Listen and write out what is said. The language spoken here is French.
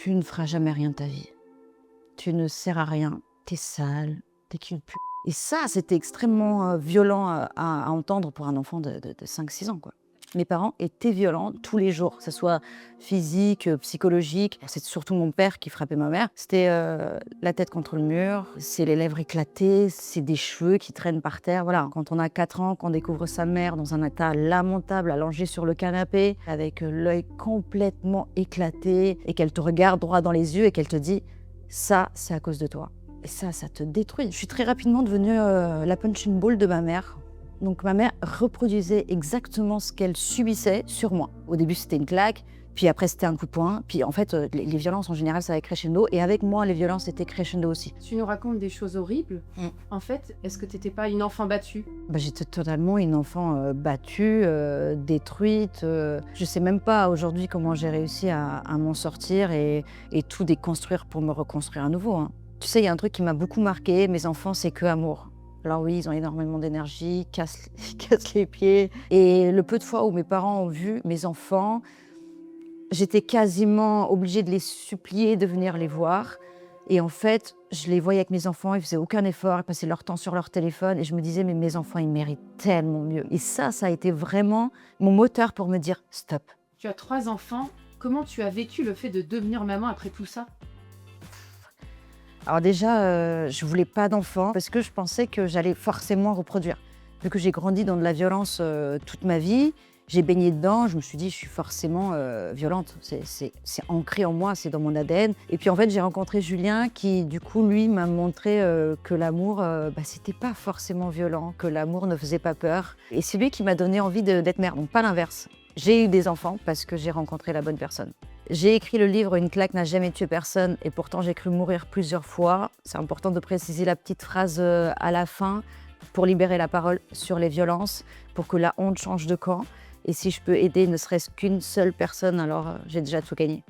tu ne feras jamais rien de ta vie. Tu ne sers à rien, t'es sale, t'es qu'une pute. Et ça, c'était extrêmement violent à entendre pour un enfant de 5-6 ans, quoi. Mes parents étaient violents tous les jours, que ce soit physique, psychologique. C'est surtout mon père qui frappait ma mère. C'était la tête contre le mur, c'est les lèvres éclatées, c'est des cheveux qui traînent par terre. Voilà. Quand on a 4 ans, qu'on découvre sa mère dans un état lamentable, allongée sur le canapé, avec l'œil complètement éclaté, et qu'elle te regarde droit dans les yeux et qu'elle te dit « ça, c'est à cause de toi ». Et ça te détruit. Je suis très rapidement devenue la punching ball de ma mère. Donc ma mère reproduisait exactement ce qu'elle subissait sur moi. Au début, c'était une claque, puis après, c'était un coup de poing. Puis en fait, les violences, en général, ça va crescendo. Et avec moi, les violences étaient crescendo aussi. Tu nous racontes des choses horribles. En fait, est-ce que tu n'étais pas une enfant battue? J'étais totalement une enfant battue, détruite. Je sais même pas aujourd'hui comment j'ai réussi à m'en sortir et tout déconstruire pour me reconstruire à nouveau, hein. Tu sais, il y a un truc qui m'a beaucoup marqué, mes enfants, c'est que amour. Alors oui, ils ont énormément d'énergie, cassent les pieds. Et le peu de fois où mes parents ont vu mes enfants, j'étais quasiment obligée de les supplier de venir les voir. Et en fait, je les voyais avec mes enfants, ils faisaient aucun effort, ils passaient leur temps sur leur téléphone. Et je me disais, mais mes enfants, ils méritent tellement mieux. Et ça a été vraiment mon moteur pour me dire, stop. Tu as 3 enfants. Comment tu as vécu le fait de devenir maman après tout ça? Alors déjà, je voulais pas d'enfant parce que je pensais que j'allais forcément reproduire. Vu que j'ai grandi dans de la violence toute ma vie, j'ai baigné dedans, je me suis dit, je suis forcément violente. C'est ancré en moi, c'est dans mon ADN. Et puis en fait, j'ai rencontré Julien qui, du coup, lui, m'a montré que l'amour, c'était pas forcément violent, que l'amour ne faisait pas peur. Et c'est lui qui m'a donné envie d'être mère, donc pas l'inverse. J'ai eu des enfants parce que j'ai rencontré la bonne personne. J'ai écrit le livre « Une claque n'a jamais tué personne » et pourtant j'ai cru mourir plusieurs fois. C'est important de préciser la petite phrase à la fin pour libérer la parole sur les violences, pour que la honte change de camp. Et si je peux aider ne serait-ce qu'une seule personne, alors j'ai déjà tout gagné.